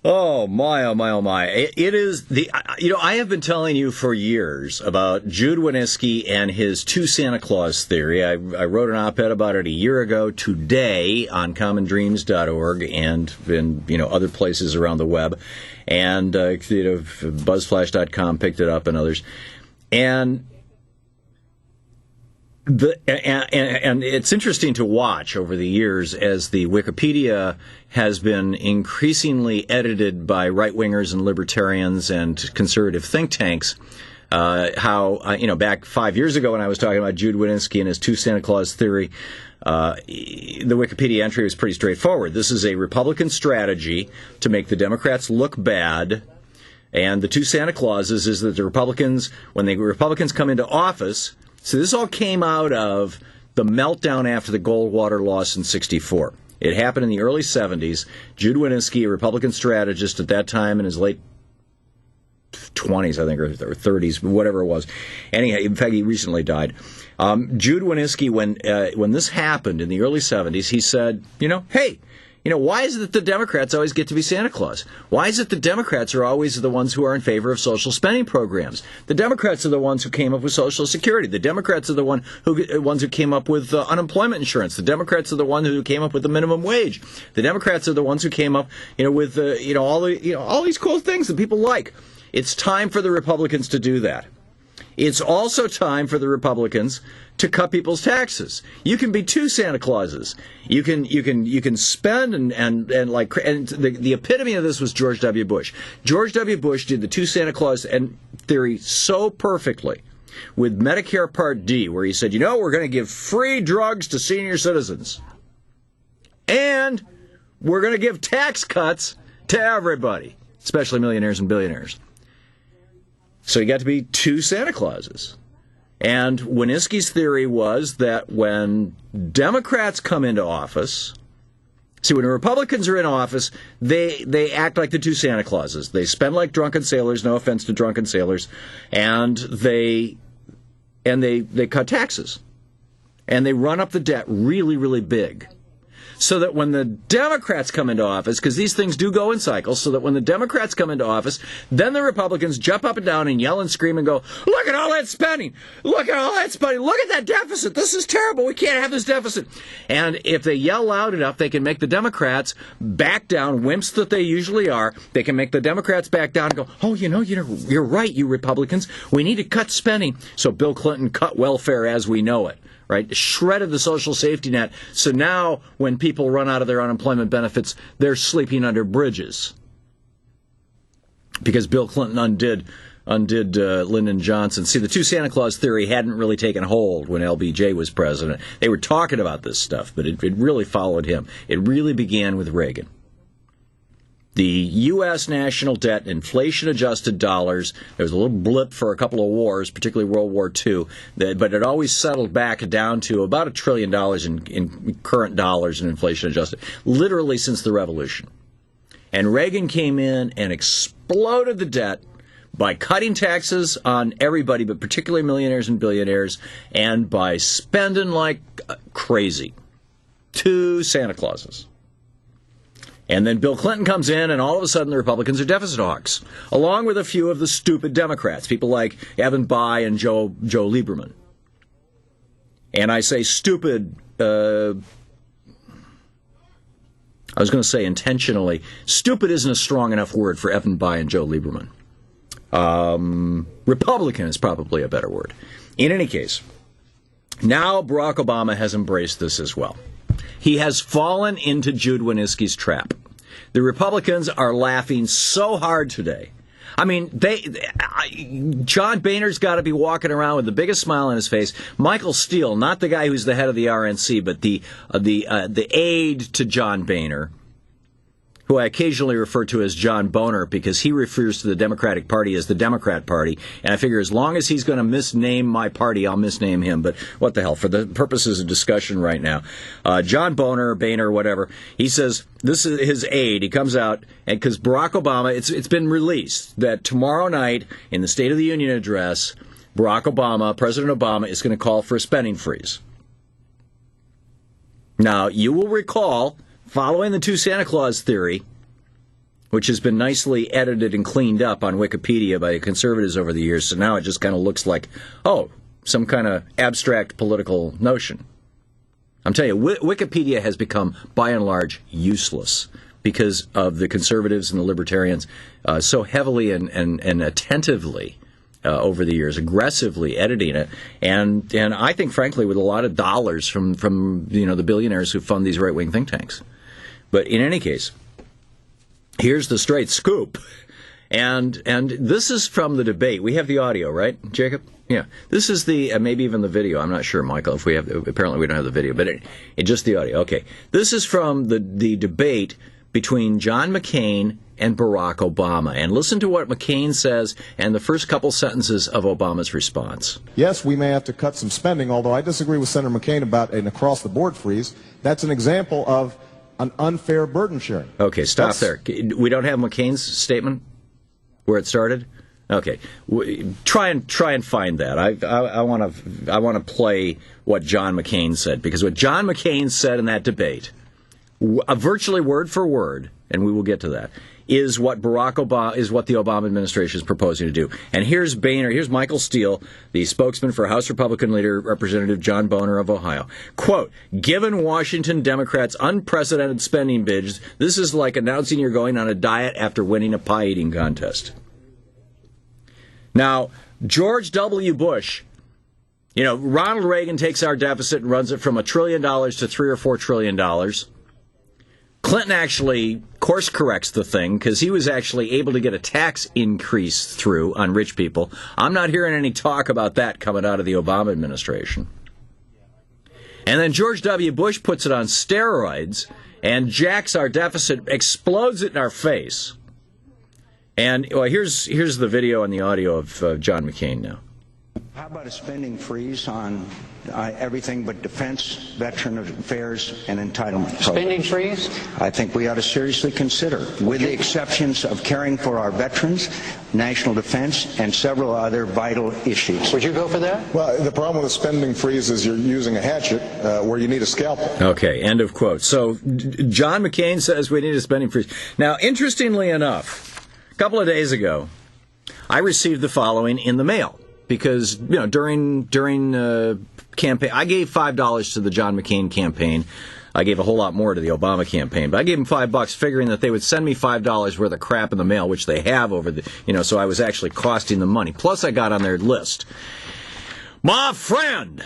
Oh my, oh my, oh my. It is I have been telling you for years about Jude Wanniski and his two Santa Claus theory. I wrote an op-ed about it a year ago today on commondreams.org and in, other places around the web. And, buzzflash.com picked it up and others. And and it's interesting to watch over the years as the Wikipedia has been increasingly edited by right-wingers and libertarians and conservative think tanks. Back 5 years ago when I was talking about Jude Wanniski and his two Santa Claus theory, the Wikipedia entry was pretty straightforward. This is a Republican strategy to make the Democrats look bad. And the two Santa Clauses is that when the Republicans come into office. So this all came out of the meltdown after the Goldwater loss in '64. It happened in the early 70s. Jude Wanniski, a Republican strategist at that time in his late 20s, I think, or 30s, whatever it was. Anyhow, in fact, he recently died. Jude Wanniski, when this happened in the early 70s, he said, hey, why is it that the Democrats always get to be Santa Claus? Why is it the Democrats are always the ones who are in favor of social spending programs? The Democrats are the ones who came up with Social Security. The Democrats are the ones who came up with unemployment insurance. The Democrats are the ones who came up with the minimum wage. The Democrats are the ones who came up, with all these cool things that people like. It's time for the Republicans to do that. It's also time for the Republicans to cut people's taxes. You can be two Santa Clauses. You can spend and the epitome of this was George W. Bush. George W. Bush did the two Santa Claus and theory so perfectly with Medicare Part D, where he said, we're going to give free drugs to senior citizens. And we're going to give tax cuts to everybody, especially millionaires and billionaires. So you got to be two Santa Clauses. And Wanniski's theory was that when Democrats come into office, when the Republicans are in office, they act like the two Santa Clauses. They spend like drunken sailors, no offense to drunken sailors, and they cut taxes. And they run up the debt really, really big. So that when the Democrats come into office, because these things do go in cycles, so that when the Democrats come into office, then the Republicans jump up and down and yell and scream and go, look at all that spending! Look at all that spending! Look at that deficit! This is terrible! We can't have this deficit! And if they yell loud enough, they can make the Democrats back down, wimps that they usually are. They can make the Democrats back down and go, oh, you're right, you Republicans. We need to cut spending. So Bill Clinton cut welfare as we know it. Right, shredded the social safety net. So now when people run out of their unemployment benefits, they're sleeping under bridges. Because Bill Clinton undid Lyndon Johnson. See, the two Santa Claus theory hadn't really taken hold when LBJ was president. They were talking about this stuff, but it really followed him. It really began with Reagan. The U.S. national debt, inflation-adjusted dollars, there was a little blip for a couple of wars, particularly World War II, but it always settled back down to about $1 trillion in current dollars and inflation-adjusted, literally since the Revolution. And Reagan came in and exploded the debt by cutting taxes on everybody, but particularly millionaires and billionaires, and by spending like crazy. Two Santa Clauses. And then Bill Clinton comes in, and all of a sudden the Republicans are deficit hawks, along with a few of the stupid Democrats, people like Evan Bayh and Joe Lieberman. And I say stupid, I was going to say intentionally. Stupid isn't a strong enough word for Evan Bayh and Joe Lieberman. Republican is probably a better word. In any case, now Barack Obama has embraced this as well. He has fallen into Jude Wanniski's trap. The Republicans are laughing so hard today. I mean, John Boehner's got to be walking around with the biggest smile on his face. Michael Steele, not the guy who's the head of the RNC, but the aide to John Boehner, who I occasionally refer to as John Boner because he refers to the Democratic Party as the Democrat Party. And I figure as long as he's going to misname my party, I'll misname him. But what the hell, for the purposes of discussion right now. John Boner, whatever, he says, this is his aide. He comes out, and because Barack Obama, it's been released that tomorrow night in the State of the Union address, President Obama is going to call for a spending freeze. Now, you will recall, following the two Santa Claus theory, which has been nicely edited and cleaned up on Wikipedia by conservatives over the years. So now it just kind of looks like, oh, some kind of abstract political notion. I'm telling you, Wikipedia has become, by and large, useless because of the conservatives and the libertarians so heavily and attentively over the years, aggressively editing it, and I think, frankly, with a lot of dollars from the billionaires who fund these right-wing think tanks. But in any case, here's the straight scoop, and this is from the debate. We have the audio, right, Jacob? Yeah. This is the maybe even the video. I'm not sure, Michael. If we have, apparently we don't have the video, but just the audio. Okay. This is from the debate between John McCain and Barack Obama. And listen to what McCain says and the first couple sentences of Obama's response. Yes, we may have to cut some spending, although I disagree with Senator McCain about an across-the-board freeze. That's an example of an unfair burden sharing. Okay, stop there. We don't have McCain's statement where it started? Okay, try and find that. I want to play what John McCain said, because what John McCain said in that debate, virtually word for word, and we will get to that, is what the Obama administration is proposing to do. And here's Michael Steele, the spokesman for House Republican leader Representative John Boehner of Ohio. Quote, given Washington Democrats' unprecedented spending bids, this is like announcing you're going on a diet after winning a pie eating contest. Now, George W. Bush, Ronald Reagan takes our deficit and runs it from $1 trillion to $3 or $4 trillion. Clinton actually course corrects the thing because he was actually able to get a tax increase through on rich people. I'm not hearing any talk about that coming out of the Obama administration. And then George W. Bush puts it on steroids and jacks our deficit, explodes it in our face. And here's the video and the audio of John McCain now. How about a spending freeze on everything but defense, veteran affairs, and entitlement? Spending freeze? I think we ought to seriously consider, with the exceptions of caring for our veterans, national defense, and several other vital issues. Would you go for that? Well, the problem with a spending freeze is you're using a hatchet where you need a scalpel. Okay, end of quote. So John McCain says we need a spending freeze. Now, interestingly enough, a couple of days ago, I received the following in the mail. Because, during campaign, I gave $5 to the John McCain campaign. I gave a whole lot more to the Obama campaign. But I gave them $5 figuring that they would send me $5 worth of crap in the mail, which they have over so I was actually costing them money. Plus, I got on their list. My friend!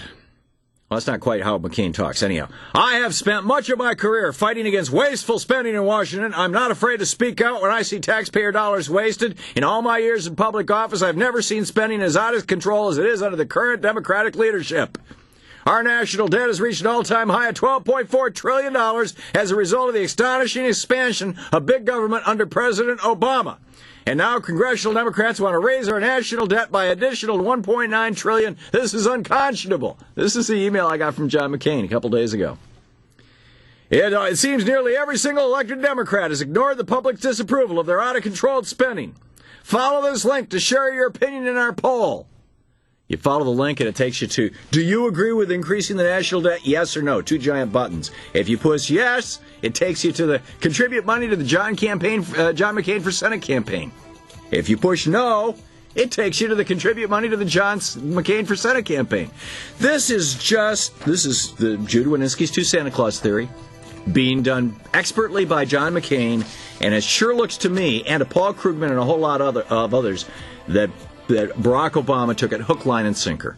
Well, that's not quite how McCain talks. Anyhow, I have spent much of my career fighting against wasteful spending in Washington. I'm not afraid to speak out when I see taxpayer dollars wasted. In all my years in public office, I've never seen spending as out of control as it is under the current Democratic leadership. Our national debt has reached an all-time high of $12.4 trillion as a result of the astonishing expansion of big government under President Obama. And now congressional Democrats want to raise our national debt by additional $1.9 trillion. This is unconscionable. This is the email I got from John McCain a couple days ago. It seems nearly every single elected Democrat has ignored the public's disapproval of their out-of-control spending. Follow this link to share your opinion in our poll. You follow the link and it takes you to, do you agree with increasing the national debt? Yes or no? 2 giant buttons. If you push yes, it takes you to the contribute money to the John McCain for Senate campaign. If you push no, it takes you to the contribute money to the John McCain for Senate campaign. This is the Jude Wanniski's Two Santa Claus theory being done expertly by John McCain, and it sure looks to me and to Paul Krugman and a whole lot of others that Barack Obama took it hook, line, and sinker.